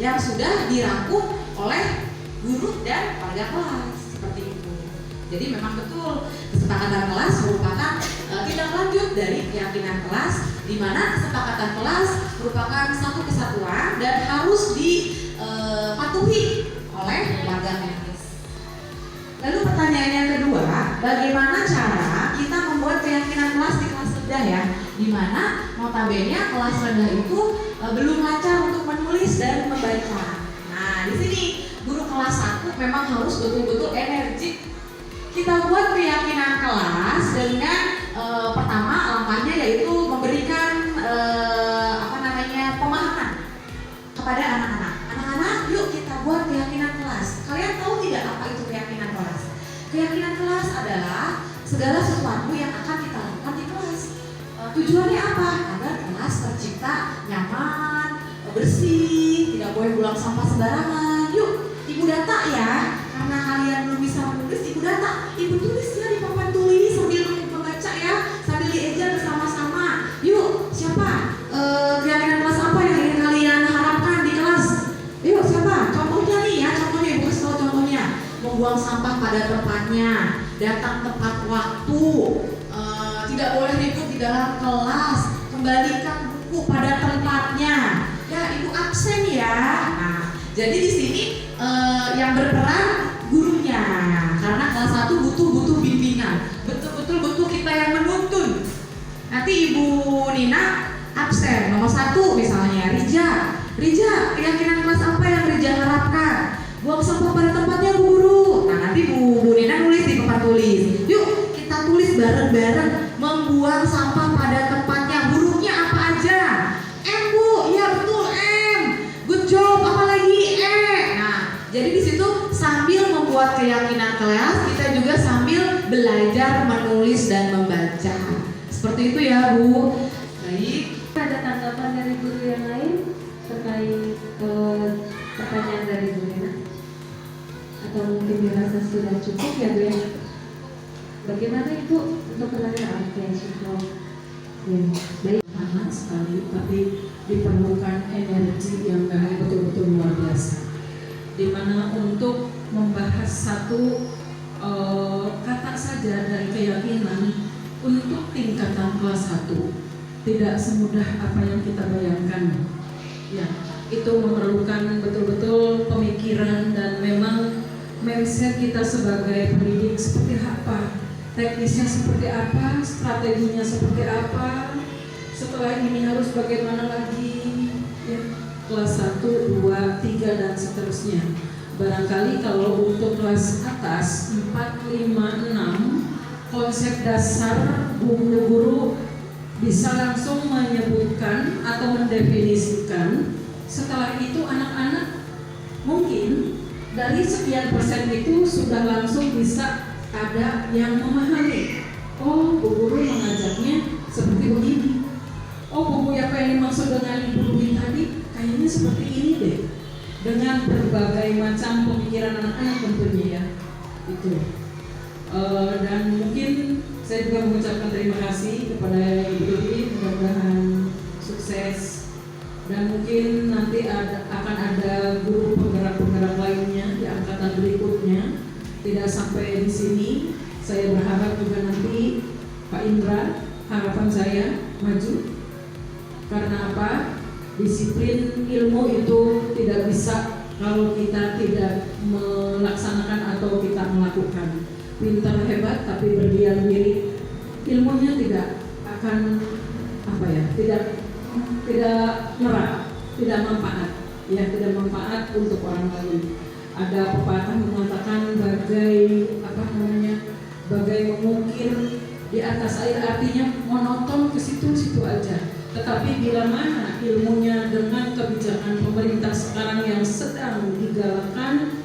yang sudah dirangkum oleh guru dan warga kelas, seperti itu. Jadi memang betul kesepakatan kelas merupakan tindak lanjut dari keyakinan kelas, di mana kesepakatan kelas merupakan satu kesatuan dan harus dipatuhi oleh warga kelas. Lalu pertanyaan yang kedua, bagaimana cara kita membuat keyakinan kelas di kelas rendah ya? Di mana notabene kelas rendah itu belum lancar untuk menulis dan membaca. Nah, di sini guru kelas 1 memang harus betul-betul energik. Kita buat keyakinan kelas dengan pertama langkahnya yaitu memberikan pemahaman kepada anak-anak. Anak-anak, yuk kita buat keyakinan kelas. Kalian tahu tidak apa itu keyakinan kelas? Keyakinan kelas adalah segala sesuatu yang akan kita lakukan di kelas. Tujuannya apa? Agar kelas tercipta nyaman, bersih, tidak boleh buang sampah sembarangan. Yuk, ibu data ya. Karena kalian belum bisa menulis, ibu data. Ibu tulis ya di papan tulis sambil membaca ya, sambil diejar bersama-sama. Yuk, siapa? Keyakinan kelas apa yang ingin kalian harapkan di kelas? Yuk, siapa? Contohnya nih ya, contohnya ibu kasih tahu contohnya. Membuang sampah pada tempatnya, datang tepat waktu, tidak boleh ribut di dalam kelas, kembalikan buku pada tempatnya. Ya, ibu absen ya. Nah, jadi di sini yang berperan gurunya, karena kelas 1 butuh bimbingan. Betul-betul butuh kita yang menuntun. Nanti Ibu Nina absen, nomor 1 misalnya Rija, keyakinan kelas apa yang Rija harapkan? Buang sampah pada tempatnya Bu Guru. Nah, nanti Bu Nina nulis di papan tulis. Yuk kita tulis bareng-bareng, membuang sampah pada tempatnya. Hurufnya apa aja? M Bu, ya betul M. Good job, apalagi E. Nah, jadi di situ sambil membuat keyakinan kelas, kita juga sambil belajar menulis dan membaca. Seperti itu ya Bu. Baik. Ada tanggapan dari guru yang lain terkait pertanyaan dari Bu Nina? Atau mungkin dirasa sudah cukup ya Bu ya? Bagaimana Ibu untuk pertanyaan? Oke, cukup. Ya, baik. Anak sekali, tapi diperlukan energi yang betul-betul luar biasa. Dimana untuk membahas satu kata saja dari keyakinan untuk tingkatan kelas 1 tidak semudah apa yang kita bayangkan. Ya, itu memerlukan betul-betul pemikiran dan memang mindset kita sebagai pendidik seperti apa, teknisnya seperti apa, strateginya seperti apa. Setelah ini harus bagaimana lagi ya, kelas 1, 2, 3 dan seterusnya. Barangkali kalau untuk kelas atas 4, 5, 6 konsep dasar guru bisa langsung menyebutkan atau mendefinisikan. Setelah itu anak-anak mungkin dari sekian persen itu sudah langsung bisa ada yang memahami. Oh, Bu Guru mengajarnya seperti begini. Oh, buku apa yang dimaksud dengan Ibu Dwi tadi kayaknya seperti ini deh. Dengan berbagai macam pemikiran anak-anak tentunya ya. Itu. Dan mungkin saya juga mengucapkan terima kasih kepada Ibu Dwi, mudah-mudahan sukses. Dan mungkin nanti akan ada guru penggerak-penggerak lainnya di angkatan berikutnya. Tidak sampai di sini, saya berharap juga nanti Pak Indra, harapan saya maju. Karena apa? Disiplin ilmu itu tidak bisa kalau kita tidak melaksanakan atau kita melakukan. Pintar hebat tapi berdiam diri, ilmunya tidak akan tidak merah, tidak manfaat, tidak manfaat untuk orang lain. Ada pepatah mengatakan bagai mengukir di atas air, artinya monoton ke situ-situ aja. Tetapi bila mana ilmunya dengan kebijakan pemerintah sekarang yang sedang digalakkan,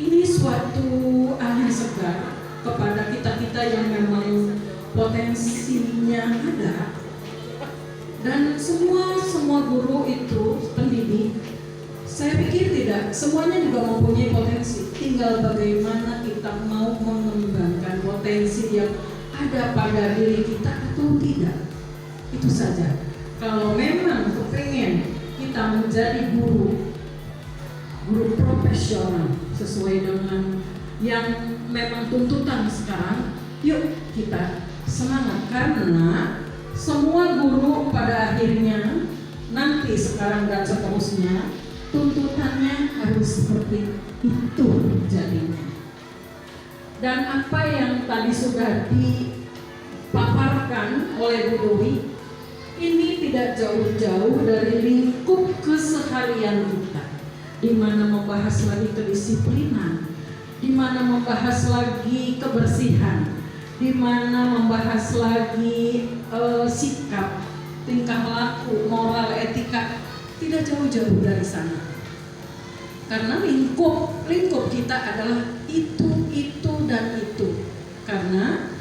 ini suatu angin segar kepada kita-kita yang memang potensinya ada. Dan semua guru itu pendidik, saya pikir tidak semuanya juga mempunyai potensi. Tinggal bagaimana kita mau mengembangkan potensi yang ada pada diri kita atau tidak. Itu saja. Kalau memang kepengen kita menjadi guru profesional sesuai dengan yang memang tuntutan sekarang, yuk kita semangat, karena semua guru pada akhirnya nanti sekarang dan seterusnya tuntutannya harus seperti itu jadinya. Dan apa yang tadi sudah dipaparkan oleh Bu Dewi, ini tidak jauh-jauh dari lingkup keseharian kita, di mana membahas lagi kedisiplinan, di mana membahas lagi kebersihan, di mana membahas lagi sikap, tingkah laku, moral, etika, tidak jauh-jauh dari sana. Karena lingkup kita adalah itu dan itu. Karena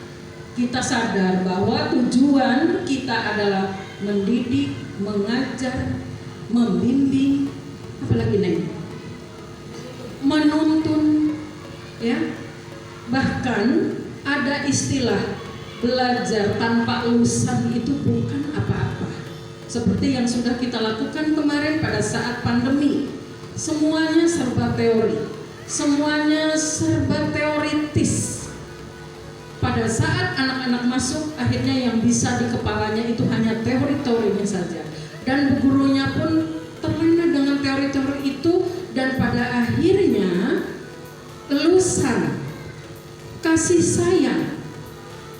kita sadar bahwa tujuan kita adalah mendidik, mengajar, membimbing, apalagi menuntun, ya. Bahkan ada istilah belajar tanpa lulusan itu bukan apa-apa. Seperti yang sudah kita lakukan kemarin pada saat pandemi, semuanya serba teori, semuanya serba teoritis. Pada saat anak-anak masuk, akhirnya yang bisa di kepalanya itu hanya teori-teorinya saja, dan gurunya pun terlena dengan teori-teori itu, dan pada akhirnya lulusan kasih sayang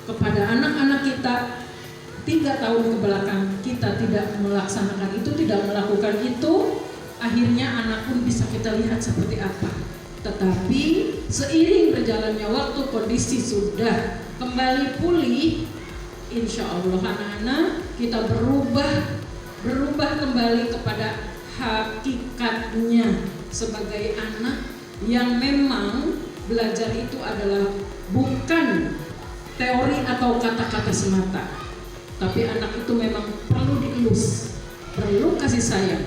kepada anak-anak kita 3 tahun ke belakang, kita tidak melaksanakan itu, tidak melakukan itu, akhirnya anak pun bisa kita lihat seperti apa. Tetapi seiring berjalannya waktu, kondisi sudah kembali pulih, insya Allah anak-anak kita berubah kembali kepada hakikatnya sebagai anak yang memang belajar itu adalah bukan teori atau kata-kata semata, tapi anak itu memang perlu dielus, perlu kasih sayang.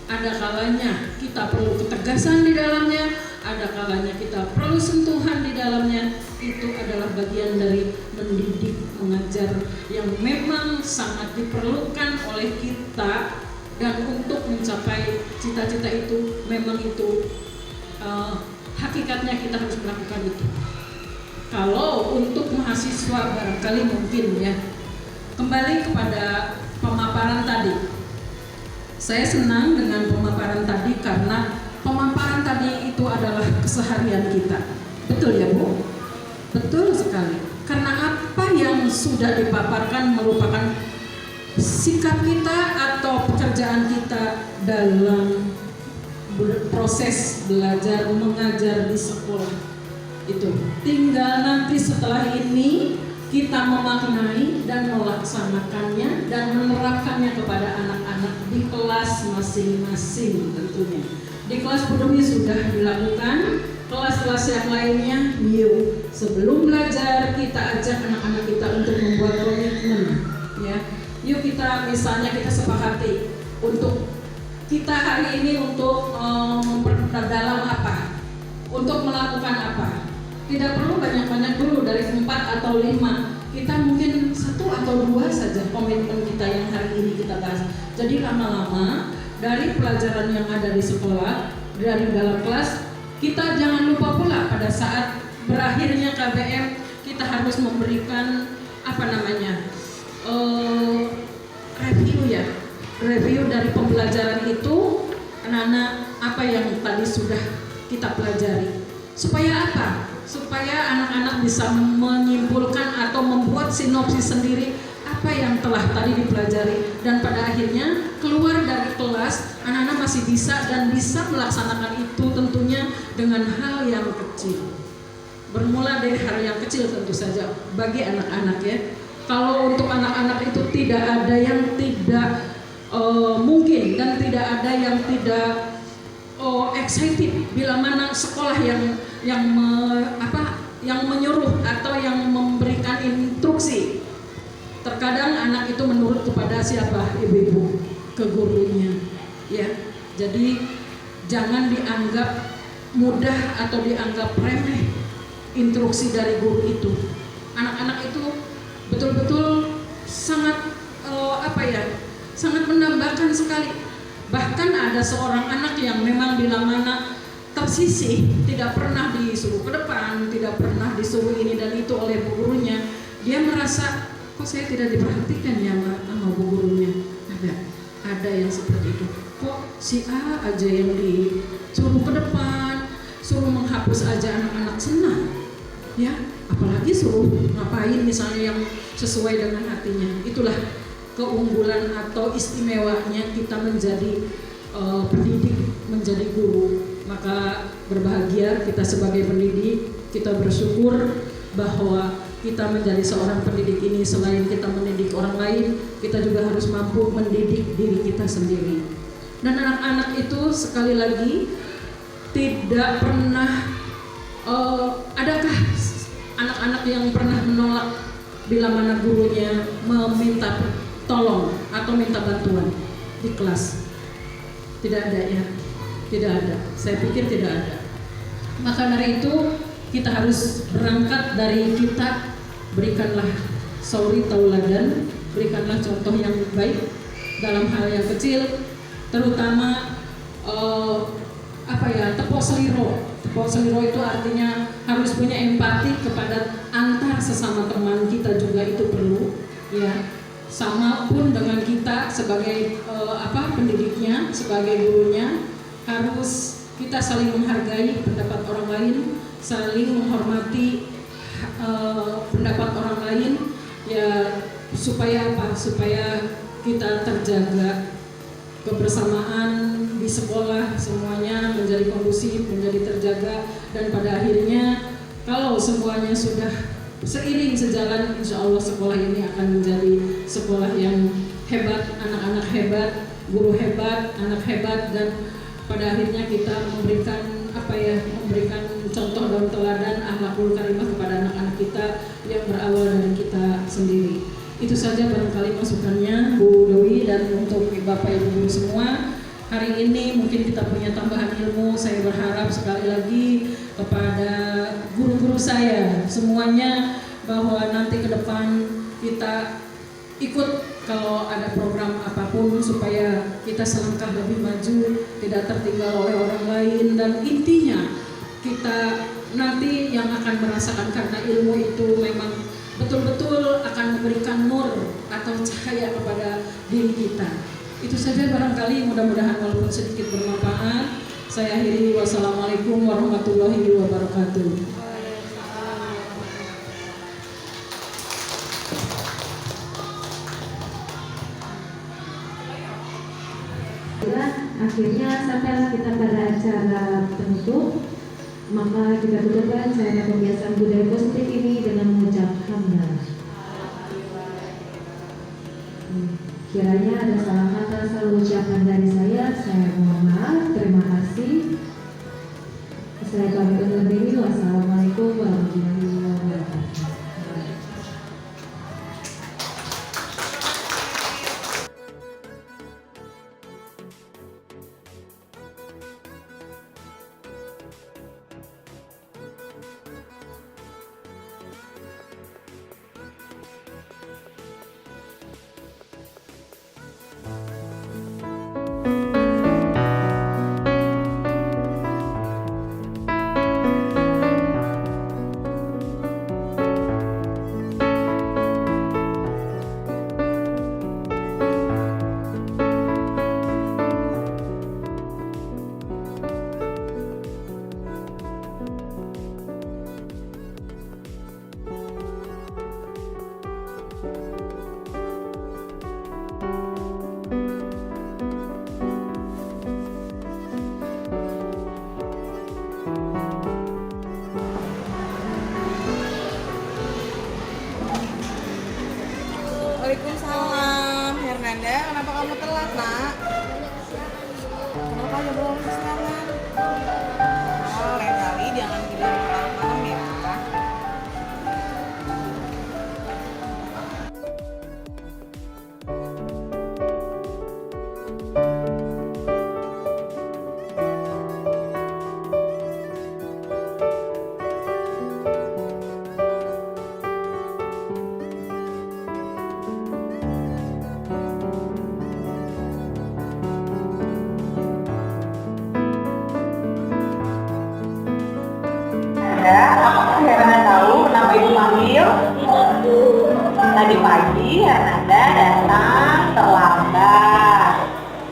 Ada kalanya kita perlu ketegasan di dalamnya, ada kalanya kita perlu sentuhan di dalamnya. Itu adalah bagian dari mendidik, mengajar yang memang sangat diperlukan oleh kita, dan untuk mencapai cita-cita itu memang itu hakikatnya kita harus melakukan itu. Kalau untuk mahasiswa barangkali mungkin ya, kembali kepada pemaparan tadi. Saya senang dengan pemaparan tadi karena pemaparan tadi itu adalah keseharian kita. Betul ya Bu? Betul sekali. Karena apa yang sudah dipaparkan merupakan sikap kita atau pekerjaan kita dalam proses belajar mengajar di sekolah. Itu tinggal nanti setelah ini kita memaknai dan melaksanakannya dan menerapkannya kepada anak-anak di kelas masing-masing tentunya. Di kelas Bu Dewi sudah dilakukan, kelas-kelas yang lainnya yuk sebelum belajar kita ajak anak-anak kita untuk membuat komitmen, ya. Yuk kita misalnya kita sepakati untuk kita hari ini untuk memperdalam apa, untuk melakukan apa. Tidak perlu banyak-banyak dulu dari 4 atau 5. Kita mungkin 1 atau 2 saja komitmen kita yang hari ini kita bahas. Jadi lama-lama dari pelajaran yang ada di sekolah, dari dalam kelas, kita jangan lupa pula pada saat berakhirnya KBM kita harus memberikan review dari pembelajaran itu. Anak-anak apa yang tadi sudah kita pelajari. Supaya apa? Supaya anak-anak bisa menyimpulkan atau membuat sinopsis sendiri apa yang telah tadi dipelajari, dan pada akhirnya keluar dari kelas anak-anak masih bisa dan bisa melaksanakan itu tentunya dengan hal yang kecil. Bermula dari hal yang kecil tentu saja bagi anak-anak ya. Kalau untuk anak-anak itu tidak ada yang tidak mungkin dan tidak ada yang tidak excited bila mana sekolah yang menyuruh atau yang memberikan instruksi. Terkadang anak itu menurut kepada siapa? Ibu-ibu, ke gurunya ya. Jadi jangan dianggap mudah atau dianggap remeh instruksi dari guru itu. Anak-anak itu betul-betul sangat sangat menambahkan sekali. Bahkan ada seorang anak yang memang bila mana tersisih, tidak pernah disuruh ke depan, tidak pernah disuruh ini dan itu oleh bu gurunya. Dia merasa, kok saya tidak diperhatikan ya sama bu gurunya. Ada yang seperti itu. Kok si A aja yang disuruh ke depan, suruh menghapus aja anak-anak senang, ya. Apalagi suruh ngapain misalnya yang sesuai dengan hatinya. Itulah keunggulan atau istimewanya kita menjadi pendidik, menjadi guru. Maka berbahagia kita sebagai pendidik, kita bersyukur bahwa kita menjadi seorang pendidik ini selain kita mendidik orang lain, kita juga harus mampu mendidik diri kita sendiri. Dan anak-anak itu sekali lagi tidak pernah adakah anak-anak yang pernah menolak bila mana gurunya meminta tolong atau minta bantuan di kelas? Tidak ada ya, tidak ada. Saya pikir tidak ada. Maka dari itu kita harus berangkat dari kita, berikanlah suri tauladan, berikanlah contoh yang baik dalam hal yang kecil, terutama tepok seliro. Tepok seliro itu artinya harus punya empati kepada antar sesama teman kita juga itu perlu ya. Sama pun dengan kita sebagai pendidiknya, sebagai gurunya, harus kita saling menghargai pendapat orang lain, saling menghormati pendapat orang lain ya, supaya apa? Supaya kita terjaga kebersamaan di sekolah, semuanya menjadi kondusif, menjadi terjaga, dan pada akhirnya kalau semuanya sudah seiring sejalan, insya Allah sekolah ini akan menjadi sekolah yang hebat, anak-anak hebat, guru hebat, anak hebat, dan pada akhirnya kita memberikan contoh dan teladan akhlakul karimah kepada anak-anak kita yang berawal dari kita sendiri. Itu saja barangkali masukannya Bu Dewi, dan untuk Bapak Ibu guru semua, hari ini mungkin kita punya tambahan ilmu. Saya berharap sekali lagi kepada guru-guru saya semuanya bahwa nanti ke depan kita ikut kalau ada program apapun supaya kita selangkah lebih maju, tidak tertinggal oleh orang lain, dan intinya kita nanti yang akan merasakan karena ilmu itu memang betul-betul akan memberikan nur atau cahaya kepada diri kita. Itu saja barangkali, mudah-mudahan walaupun sedikit bermanfaat. Saya akhiri, wassalamualaikum warahmatullahi wabarakatuh. Akhirnya sampailah kita pada acara penutup. Maka kita tutupkan acara pembiasaan budaya positif ini dengan mengucap hamdalah. Kiranya ada salah kata salah ucapan dari saya mohon maaf. Terima kasih. Saya pamit undur diri. Wassalamualaikum warahmatullahi wabarakatuh. Hernanda, apakah Hernanda tahu kenapa Ibu panggil? Tadi pagi Hernanda datang terlambat.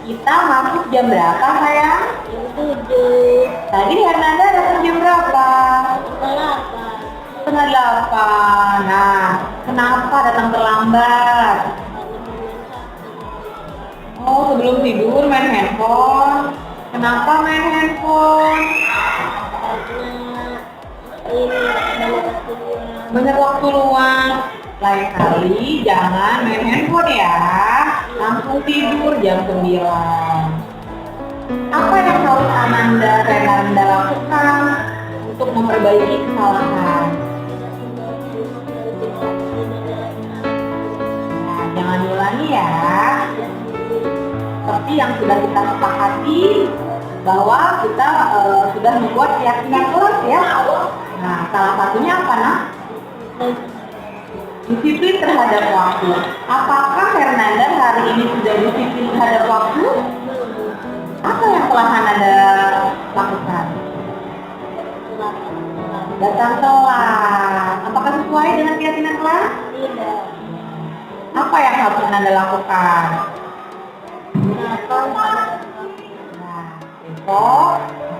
Kita masuk jam berapa sayang? Tadi Hernanda datang jam berapa? Setengah 8. Nah, kenapa datang terlambat? Oh, sebelum tidur main handphone. Kenapa main handphone? Banyak waktu luang. Lain kali jangan main handphone ya. Langsung tidur jam 9. Apa yang harus Renanda lakukan untuk memperbaiki kesalahan? Nah, jangan diulangi ya. Seperti yang sudah kita sepakati bahwa kita sudah membuat keyakinan kelas ya. Nah, salah satunya apa nak? Disiplin terhadap waktu. Apakah Hernanda hari ini sudah disiplin terhadap waktu? Apa yang telah Hernanda lakukan? Datang telat. Apakah sesuai dengan keyakinan kelas? Tidak. Apa yang harus Hernanda lakukan? Nah, besok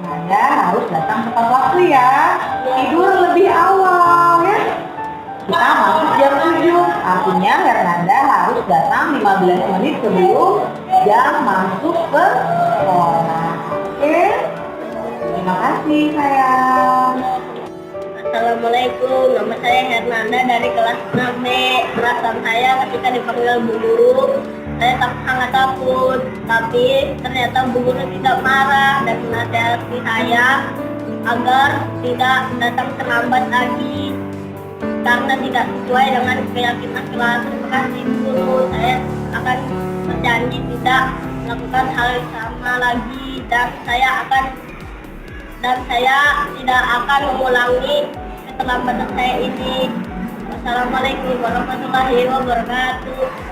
Hernanda harus datang tepat waktu ya. Tidur lebih awal ya. Kita masuk jam 7, artinya Hernanda harus datang 15 menit sebelum jam masuk ke sekolah. Oke? Terima kasih sayang. Assalamualaikum, nama saya Hernanda dari kelas 6B. Perasaan saya ketika dipanggil Bu Guru, saya sangat takut. Tapi ternyata Bu Guru tidak marah dan menasihati saya agar tidak datang terlambat lagi karena tidak sesuai dengan keyakinan kelas. Terima kasih Bu Guru, saya akan berjanji tidak melakukan hal yang sama lagi dan saya tidak akan mengulangi keterlambatan saya ini. Wassalamualaikum warahmatullahi wabarakatuh.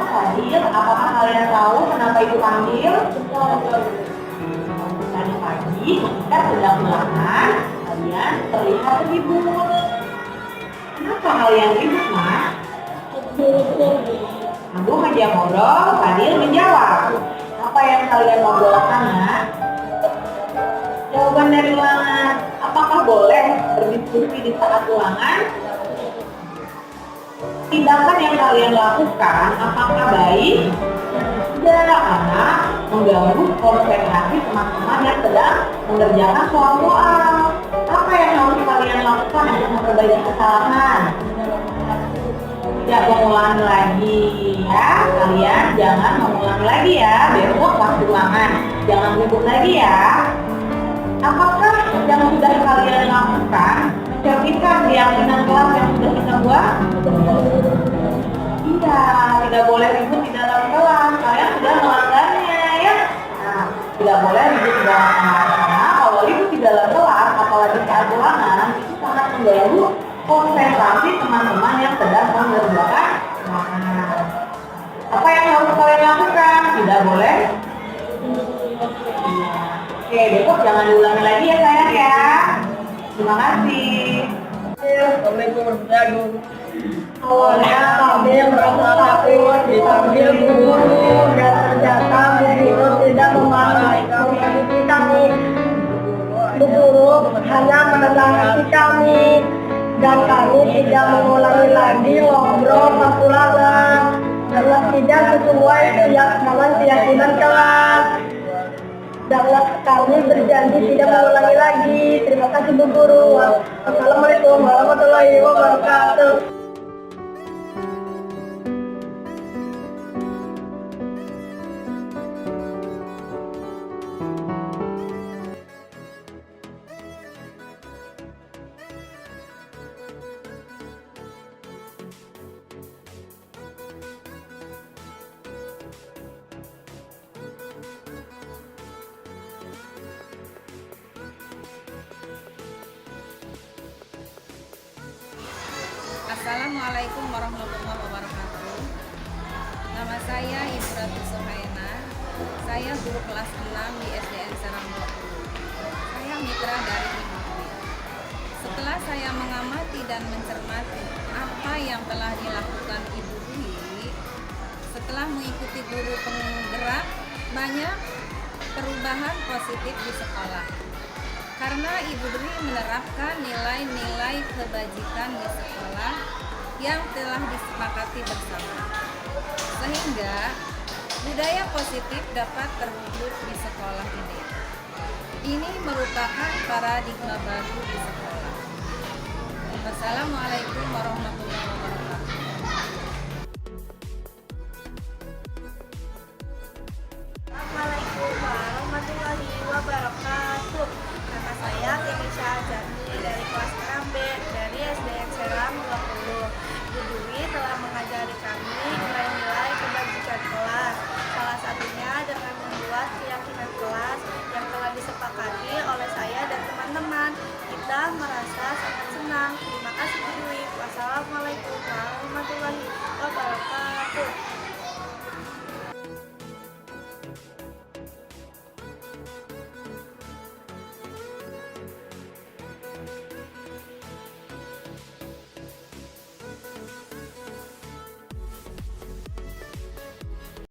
Fadil, apakah kalian tahu kenapa Ibu panggil? Tadi pagi ketika sedang ulangan, kalian terlihat ribut. Kenapa kalian ribut, Mas? Aku ngajak ngobrol, Fadil menjawab. Apa yang kalian ngobrolkan, Mas? Jawaban dari ulangan. Apakah boleh berdiskusi di saat ulangan? Tindakan yang kalian lakukan apakah baik? Tidak, karena mengganggu konsentrasi teman-teman yang sedang mengerjakan soal-soal. Apa yang harus kalian lakukan untuk memperbaiki kesalahan? Tidak mengulangi lagi ya. Kalian jangan mengulangi lagi ya. Besok waktu ulangan jangan ribut lagi ya. Apakah yang sudah kalian lakukan mencerminkan keyakinan kelas yang sudah kita buat? Tidak boleh ribut di dalam kelas. Kalian sudah melanggarnya ya. Nah, tidak boleh ribut di dalam kelas. Karena kalau ribut di dalam kelas, apalagi saat ulangan, itu sangat mengganggu konsentrasi teman-teman yang sedang mengerjakan ulangan. Apa yang harus kalian lakukan? Tidak boleh. Oke, besok jangan diulangi lagi ya sayang ya. Terima kasih. Assalamualaikum warahmatullahi wabarakatuh. Awalnya Kami merasa takut dipanggil Bu Guru dan ternyata Bu Guru tidak memarahi kami. Bu Guru hanya menasihati kami dan kami tidak mengulangi lagi ngobrol pas ulangan karena tidak sesuai keyakinan kelas. dan kami berjanji tidak mengulangi lagi. Terima kasih Bu Guru. Wassalamualaikum warahmatullahi wabarakatuh. Assalamualaikum warahmatullahi wabarakatuh. Nama saya Ibu Ratu Sohaena. Saya guru kelas 6 di SDN Serang 20. Saya mitra dari Ibu Dwi. Setelah saya mengamati dan mencermati apa yang telah dilakukan Ibu Dwi, setelah mengikuti guru penggerak, banyak perubahan positif di sekolah. Karena Ibu Dwi menerapkan nilai-nilai kebajikan di sekolah yang telah disepakati bersama, sehingga budaya positif dapat terwujud di sekolah ini. Ini merupakan paradigma baru di sekolah. Wassalamualaikum warahmatullahi wabarakatuh. Assalamualaikum warahmatullahi wabarakatuh. Nama saya Kenisha Azani dari kelas 6B dari SDN Serang 20. Bu Dwi telah mengajari kami nilai-nilai kebajikan kelas. Salah satunya dengan membuat keyakinan kelas yang telah disepakati oleh saya dan teman-teman. Kita merasa sangat senang. Terima kasih Bu Dwi. Wassalamualaikum warahmatullahi wabarakatuh.